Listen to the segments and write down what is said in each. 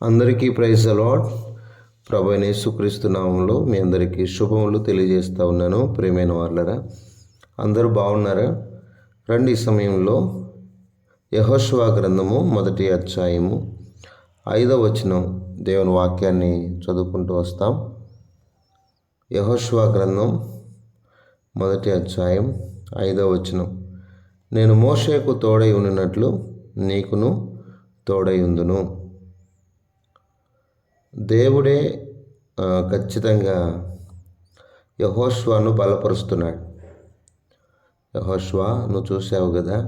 అందరికీ praise the lord. ప్రభువైన యేసుక్రీస్తు నామములో మీ అందరికీ శుభములు తెలియజేస్తూ ఉన్నాను. ప్రియమైన వాళ్ళరా, అందరూ బాగున్నారా? రండి, ఈ సమయంలో యెహోషువ గ్రంథము 1వ అధ్యాయము 5వ వచనం దేవుని వాక్యాన్ని చదువుకుంటూ వస్తాం. యెహోషువ గ్రంథం 1వ అధ్యాయం 5వ వచనం. నేను మోషేకు తోడై ఉండినట్లు నీకును తోడై ఉందును. దేవుడే ఖచ్చితంగా యెహోషువను బలపరుస్తున్నాడు. యెహోషువ, నువ్వు చూసావు కదా,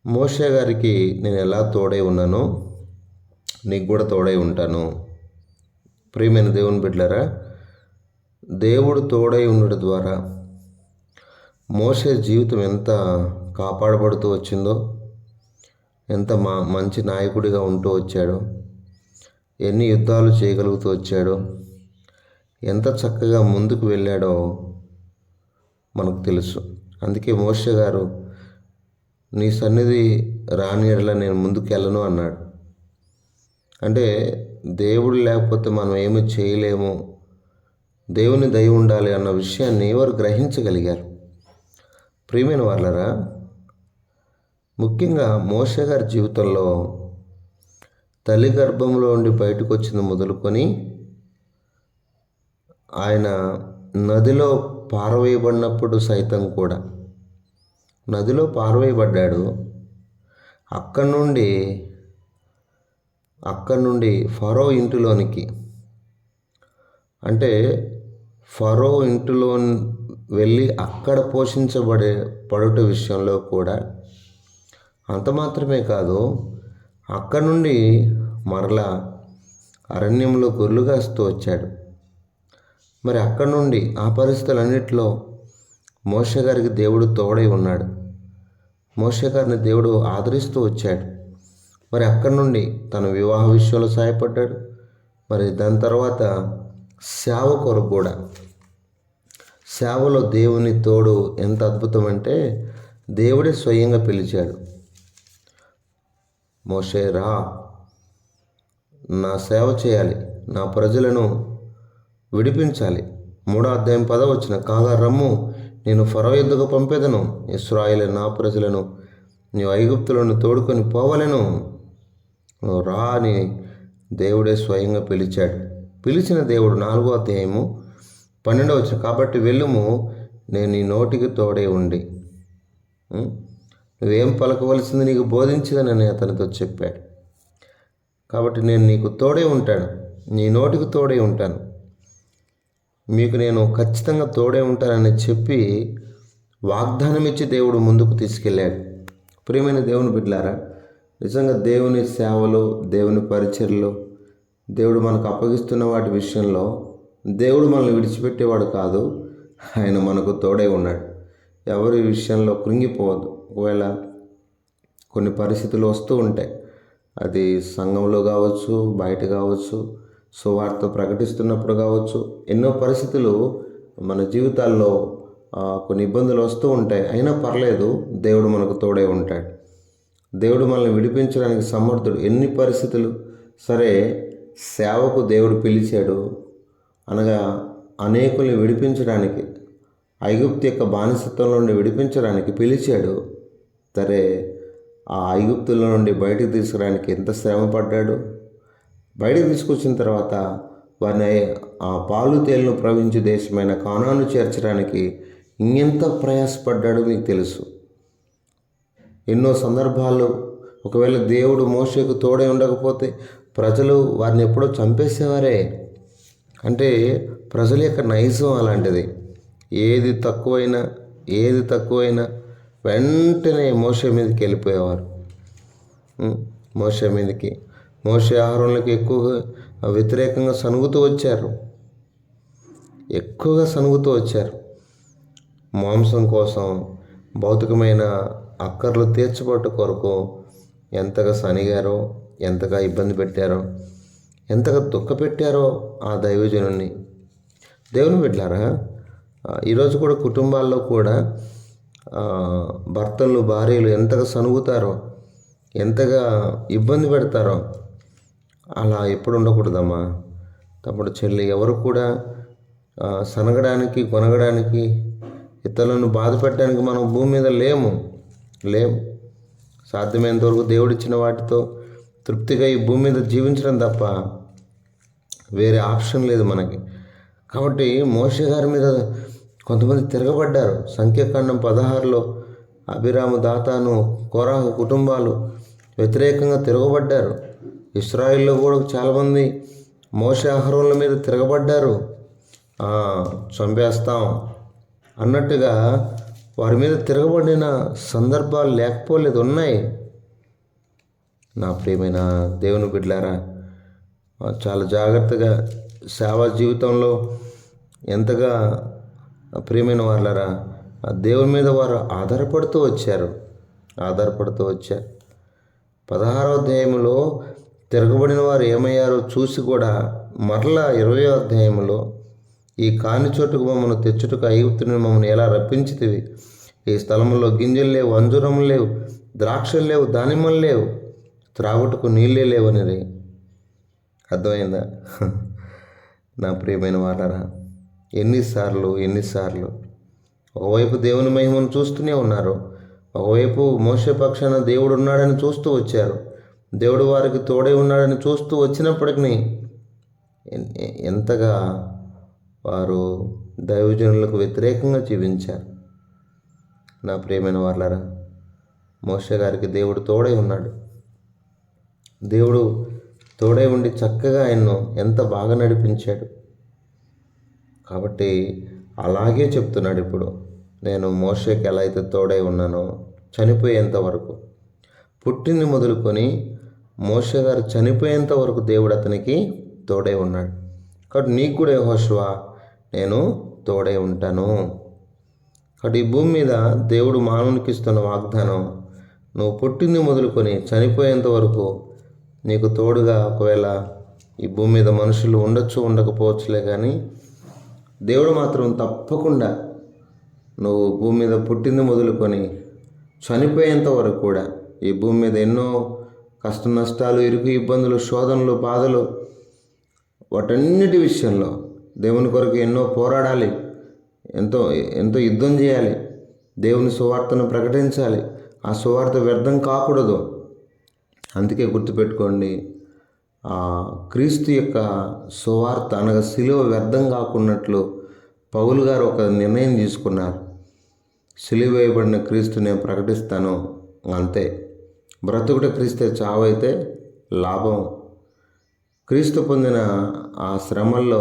మోషే గారికి నేను ఎలా తోడై ఉన్నానో నీకు కూడా తోడై ఉంటాను. ప్రియమైన దేవుని బిడ్డలారా, దేవుడు తోడై ఉండడం ద్వారా మోషే జీవితం ఎంత కాపాడబడుతూ వచ్చిందో, ఎంత మంచి నాయకుడిగా ఉంటూ వచ్చాడో, ఎన్ని యుద్ధాలు చేయగలుగుతూ వచ్చాడో, ఎంత చక్కగా ముందుకు వెళ్ళాడో మనకు తెలుసు. అందుకే మోషే గారు, నీ సన్నిధి రాని యెడల నేను ముందుకు వెళ్ళను అన్నాడు. అంటే దేవుడు లేకపోతే మనం ఏమీ చేయలేము, దేవుని దయ ఉండాలి అన్న విషయాన్ని ఎవరు గ్రహించగలిగారు? ప్రియమైన వాళ్ళరా, ముఖ్యంగా మోషే గారి జీవితంలో తల్లి గర్భంలో ఉండి బయటకు వచ్చింది మొదలుకొని ఆయన నదిలో పారవేయబడినప్పుడు సైతం కూడా నదిలో పారవేయబడ్డాడు. అక్కడి నుండి ఫరో ఇంటిలోనికి, అంటే ఫరో ఇంటిలో వెళ్ళి అక్కడ పడుట విషయంలో కూడా అంత మాత్రమే కాదు, అక్కడ నుండి మరలా అరణ్యంలో గొర్రెలు కాస్తూ వచ్చాడు. మరి అక్కడ నుండి ఆ పరిస్థితులన్నిటిలో మోషే గారికి దేవుడు తోడై ఉన్నాడు. మోషే గారిని దేవుడు ఆదరిస్తూ వచ్చాడు. మరి అక్కడి నుండి తన వివాహ విషయంలో సహాయపడ్డాడు. మరి దాని తర్వాత సేవ కొరకు కూడా, సేవలో దేవుని తోడు ఎంత అద్భుతం అంటే దేవుడే స్వయంగా పిలిచాడు. మోషే, రా, నా సేవ చేయాలి, నా ప్రజలను విడిపించాలి. 3వ అధ్యాయం 10వ వచనం. కాగా రమ్ము, నేను ఫరో యొద్దకు పంపేదను, ఇశ్రాయేలు నా ప్రజలను నీవు ఐగుప్తులను తోడుకొని పోవలెను. రా అని దేవుడే స్వయంగా పిలిచాడు. పిలిచిన దేవుడు 4వ అధ్యాయము 12వ వచనం. కాబట్టి వెళ్ళుము, నేను నీ నోటికి తోడే ఉండి నువ్వేం పలకవలసింది నీకు బోధించదనని అతనితో చెప్పాడు. కాబట్టి నేను నీకు తోడే ఉంటాను, నీ నోటికి తోడే ఉంటాను, మీకు నేను ఖచ్చితంగా తోడే ఉంటానని చెప్పి వాగ్దానం ఇచ్చి దేవుడు ముందుకు తీసుకెళ్ళాడు. ప్రియమైన దేవుని బిడ్డలారా, నిజంగా దేవుని సేవలు, దేవుని పరిచర్యలు, దేవుడు మనకు అప్పగిస్తున్న వాటి విషయంలో దేవుడు మనల్ని విడిచిపెట్టేవాడు కాదు. ఆయన మనకు తోడే ఉన్నాడు. ఎవరి విషయంలో కృంగిపోవద్దు. ఒకవేళ కొన్ని పరిస్థితులు వస్తూ ఉంటాయి, అది సంఘంలో కావచ్చు, బయట కావచ్చు, సువార్త ప్రకటిస్తున్నప్పుడు కావచ్చు, ఎన్నో పరిస్థితులు మన జీవితాల్లో కొన్ని ఇబ్బందులు వస్తూ ఉంటాయి. అయినా పర్లేదు, దేవుడు మనకు తోడే ఉంటాడు. దేవుడు మనల్ని విడిపించడానికి సమర్థుడు. ఎన్ని పరిస్థితులు సరే, సేవకు దేవుడు పిలిచాడు అనగా అనేకుల్ని విడిపించడానికి, ఐగుప్తు యొక్క బానిసత్వం నుండి విడిపించడానికి పిలిచాడు. సరే, ఆ ఐగుప్తుల నుండి బయటకు తీసుకురావడానికి ఎంత శ్రమ పడ్డాడు. బయటకు తీసుకొచ్చిన తర్వాత వారిని ఆ పాలు తేలును ప్రవహించే దేశమైన కానాను చేర్చడానికి ఇంకెంత ప్రయాసపడ్డాడో మీకు తెలుసు. ఎన్నో సందర్భాల్లో ఒకవేళ దేవుడు మోషేకు తోడే ఉండకపోతే ప్రజలు వారిని ఎప్పుడో చంపేసేవారే. అంటే ప్రజల యొక్క నైజం అలాంటిది. ఏది తక్కువైనా వెంటనే మోషే మీదకి వెళ్ళిపోయేవారు. మోషే ఆహారంలోకి ఎక్కువగా వ్యతిరేకంగా సనుగుతూ వచ్చారు. మాంసం కోసం, భౌతికమైన అక్కర్లు తీర్చబట్టు కొరకు ఎంతగా సనిగారో, ఎంతగా ఇబ్బంది పెట్టారో, ఎంతగా దుఃఖపెట్టారో ఆ దైవజనుని. దేవుని బిడ్డలారా, ఈరోజు కూడా కుటుంబాల్లో కూడా భర్తలు, భార్యలు ఎంతగా సనుగుతారో, ఎంతగా ఇబ్బంది పెడతారో అలా ఎప్పుడు ఉండకూడదమ్మా. తమ్ముడు చెల్లి, ఎవరు కూడా సనగడానికి కొనగడానికి ఇతరులను బాధ పెట్టడానికి మనం భూమి మీద లేము. సాధ్యమైనంత వరకు దేవుడిచ్చిన వాటితో తృప్తిగా ఈ భూమి మీద జీవించడం తప్ప వేరే ఆప్షన్ లేదు మనకి. కాబట్టి మోషే గారి మీద కొంతమంది తిరగబడ్డారు. సంఖ్యాకాండం 16లో అభిరాము, దాతాను, కోరాహు కుటుంబాలు వ్యతిరేకంగా తిరగబడ్డారు. ఇశ్రాయేల్లో కూడా చాలామంది మోషే అహరోన్ల మీద తిరగబడ్డారు. చంపేస్తాం అన్నట్టుగా వారి మీద తిరగబడిన సందర్భాలు లేకపోలేదు, ఉన్నాయి. నా ప్రియమైన దేవుని బిడ్డలారా, చాలా జాగ్రత్తగా సేవా జీవితంలో ఎంతగా ప్రియమైన వాళ్ళారా దేవుని మీద వారు ఆధారపడుతూ వచ్చారు. 16వ అధ్యాయంలో తిరగబడిన వారు ఏమయ్యారో చూసి కూడా మరలా 20వ అధ్యాయంలో ఈ కాని చోటుకు మమ్మల్ని తెచ్చుటకు ఐగుప్తుని మమ్మల్ని ఎలా రప్పించితివి, ఈ స్థలంలో గింజలు లేవు, అంజురం లేవు, ద్రాక్షలు లేవు, దానిమ్మలు లేవు, త్రాగుటకు నీళ్ళే లేవనిది. అర్థమైందా? నా ప్రియమైన వాళ్ళారా, ఎన్నిసార్లు ఒకవైపు దేవుని మహిమను చూస్తూనే ఉన్నారు, ఒకవైపు మోషే పక్షాన దేవుడు ఉన్నాడని చూస్తూ వచ్చారు. దేవుడు వారికి తోడై ఉన్నాడని చూస్తూ వచ్చినప్పటికీ ఎంతగా వారు దైవజనులకు వ్యతిరేకంగా జీవించారు. నా ప్రియమైన వాళ్ళారా, మోషే గారికి దేవుడు తోడై ఉన్నాడు. దేవుడు తోడై ఉండి చక్కగా ఆయన్ను ఎంత బాగా నడిపించాడు. కాబట్టి అలాగే చెప్తున్నాడు ఇప్పుడు, నేను మోషేకి ఎలా అయితే తోడై ఉన్నానో చనిపోయేంత వరకు, పుట్టింది మొదలుకొని మోషే గారు చనిపోయేంత వరకు దేవుడు అతనికి తోడై ఉన్నాడు. కాబట్టి నీకు కూడా యెహోషువ నేను తోడై ఉంటాను. కాబట్టి ఈ భూమి మీద దేవుడు మానవునికి ఇస్తున్న వాగ్దానం, నువ్వు పుట్టింది మొదలుకొని చనిపోయేంత వరకు నీకు తోడుగా, ఒకవేళ ఈ భూమి మీద మనుషులు ఉండొచ్చు ఉండకపోవచ్చులే, కానీ దేవుడు మాత్రం తప్పకుండా నువ్వు భూమి మీద పుట్టింది మొదలుకొని చనిపోయేంత వరకు కూడా ఈ భూమి మీద ఎన్నో కష్ట నష్టాలు, ఇరుకు ఇబ్బందులు, శోధనలు, బాధలు, వాటన్నిటి విషయంలో దేవుని కొరకు ఎన్నో పోరాడాలి, ఎంతో యుద్ధం చేయాలి, దేవుని సువార్తను ప్రకటించాలి. ఆ సువార్త వ్యర్థం కాకూడదు. అందుకే గుర్తుపెట్టుకోండి, క్రీస్తు యొక్క సువార్త అనగా సిలువ వ్యర్థం కాకున్నట్లు పౌలు గారు ఒక నిర్ణయం తీసుకున్నారు. సిలువ వేయబడిన క్రీస్తు నేను ప్రకటిస్తాను, అంతే. బ్రతుకుట క్రీస్తే, చావైతే లాభం. క్రీస్తు పొందిన ఆ శ్రమల్లో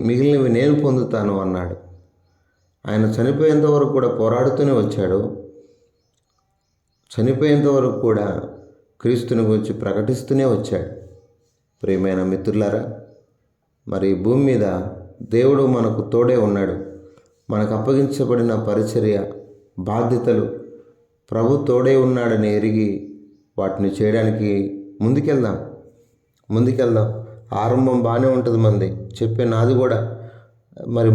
మిగిలినవి నేను పొందుతాను అన్నాడు. ఆయన చనిపోయేంత వరకు కూడా పోరాడుతూనే వచ్చాడు. చనిపోయేంత వరకు కూడా క్రీస్తుని గురించి ప్రకటిస్తూనే వచ్చాడు. ప్రియమైన మిత్రులారా, మరి భూమి మీద దేవుడు మనకు తోడే ఉన్నాడు. మనకు అప్పగించబడిన పరిచర్య, బాధ్యతలు ప్రభు తోడే ఉన్నాడని ఎరిగి వాటిని చేయడానికి ముందుకెళ్దాం. ఆరంభం బాగానే ఉంటుంది మంది, చెప్పే నాది కూడా. మరి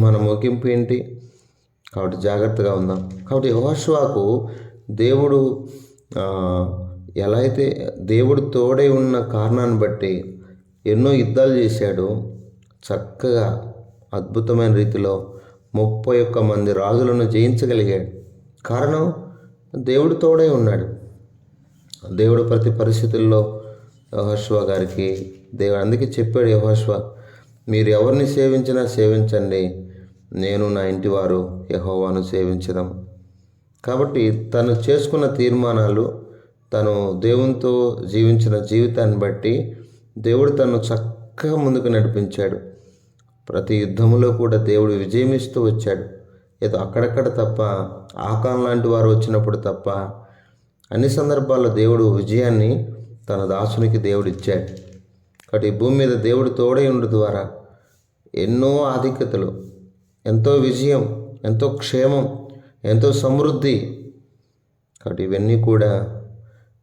మన ముగింపు ఏంటి? కాబట్టి జాగ్రత్తగా ఉందాం. కాబట్టి యెహోషువకు దేవుడు ఎలా అయితే దేవుడు తోడై ఉన్న కారణాన్ని బట్టి ఎన్నో యుద్ధాలు చేశాడు. చక్కగా అద్భుతమైన రీతిలో 31 మంది రాజులను జయించగలిగాడు. కారణం, దేవుడు తోడై ఉన్నాడు. దేవుడు ప్రతి పరిస్థితుల్లో యెహోషువ గారికి దేవుడు అందుకే చెప్పాడు, యెహోషువ మీరు ఎవరిని సేవించినా సేవించండి, నేను నా ఇంటి వారు యెహోవాను సేవించదాం. కాబట్టి తను చేసుకున్న తీర్మానాలు, తను దేవునితో జీవించిన జీవితాన్ని బట్టి దేవుడు తను చక్కగా ముందుకు నడిపించాడు. ప్రతి యుద్ధములో కూడా దేవుడు విజయమిస్తూ వచ్చాడు. ఏదో అక్కడక్కడ తప్ప, ఆకాన్ లాంటి వారు వచ్చినప్పుడు తప్ప అన్ని సందర్భాల్లో దేవుడు విజయాన్ని తన దాసునికి దేవుడు ఇచ్చాడు. కాబట్టి ఈ భూమి మీద దేవుడు తోడై ఉండు ద్వారా ఎన్నో ఆధిక్యతలు, ఎంతో విజయం, ఎంతో క్షేమం, ఎంతో సమృద్ధి. కాబట్టి ఇవన్నీ కూడా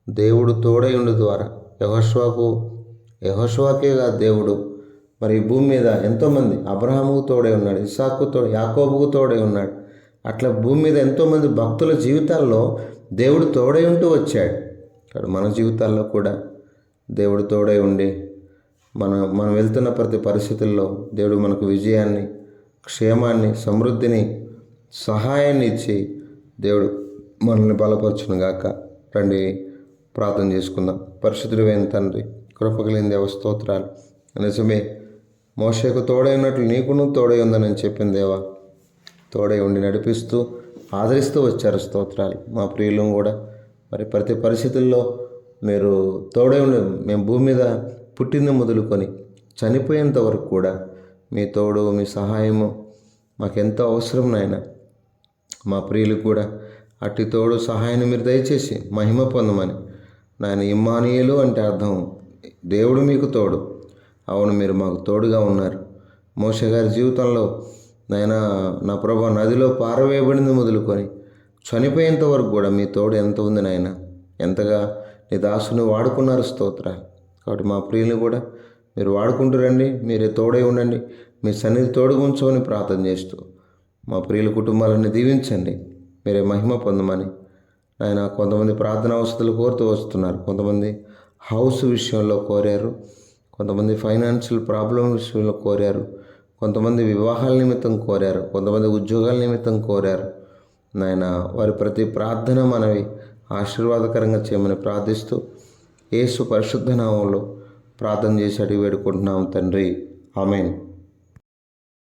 దేవుడు తోడై ఉండు ద్వారా యెహోషువకే కాదు, దేవుడు మరి ఈ భూమి మీద ఎంతోమంది, అబ్రహాముకు తోడై ఉన్నాడు, ఇస్సాకు యాకోబుకు తోడై ఉన్నాడు. అట్లా భూమి మీద ఎంతోమంది భక్తుల జీవితాల్లో దేవుడు తోడై ఉంటూ వచ్చాడు. మన జీవితాల్లో కూడా దేవుడు తోడై ఉండి మనం వెళ్తున్న ప్రతి పరిస్థితుల్లో దేవుడు మనకు విజయాన్ని, క్షేమాన్ని, సమృద్ధిని, సహాయాన్ని ఇచ్చి దేవుడు మనల్ని బలపరచును గాక. రండి ప్రార్థన చేసుకుందాం. పరిశుద్ధుడైన తండ్రి, కృప కలిగిన దేవ, స్తోత్రాలు. నిజమే, మోషేకు తోడై ఉన్నట్లు నీకును తోడై ఉందని చెప్పిన దేవా, తోడై ఉండి నడిపిస్తూ ఆదరిస్తూ వచ్చారు. స్తోత్రాలు. మా ప్రియులను కూడా మరి ప్రతి పరిస్థితుల్లో మీరు తోడై ఉండి, మేము భూమి మీద పుట్టింది మొదలుకొని చనిపోయేంత వరకు కూడా మీ తోడు, మీ సహాయము మాకెంతో అవసరం నాయన. మా ప్రియులకు కూడా అట్టి తోడు, సహాయాన్ని మీరు దయచేసి మహిమ పొందమని. నాయన, ఇమ్మానుయేలు అంటే అర్థం దేవుడు మీకు తోడు. అవును, మీరు మాకు తోడుగా ఉన్నారు. మోషే గారి జీవితంలో నాయన, నా ప్రభా, నదిలో పారవేయబడింది మొదలుకొని చనిపోయేంత వరకు కూడా మీ తోడు ఎంత ఉంది నాయన. ఎంతగా నీ దాసుని వాడుకున్నారు. స్తోత్రాలు. కాబట్టి మా ప్రియులు కూడా మీరు వాడుకుంటూ రండి. మీరే తోడై ఉండండి. మీ సన్నిధి తోడుగా ఉంచమని ప్రార్థన చేస్తూ మా ప్రియుల కుటుంబాలను దీవించండి. మీరే మహిమ పొందమని. ఆయన కొంతమంది ప్రార్థన అవసరాలు కోరుతూ వస్తున్నారు. కొంతమంది హౌస్ విషయంలో కోరారు, కొంతమంది ఫైనాన్షియల్ ప్రాబ్లం విషయంలో కోరారు, కొంతమంది వివాహాల నిమిత్తం కోరారు, కొంతమంది ఉద్యోగాల నిమిత్తం కోరారు. నాయన, వారి ప్రతి ప్రార్థన మనవి ఆశీర్వాదకరంగా చేయమని ప్రార్థిస్తూ యేసు పరిశుద్ధ నామంలో ప్రార్థన చేసి అడిగి వేడుకుంటున్నాం తండ్రి. ఆమేన్.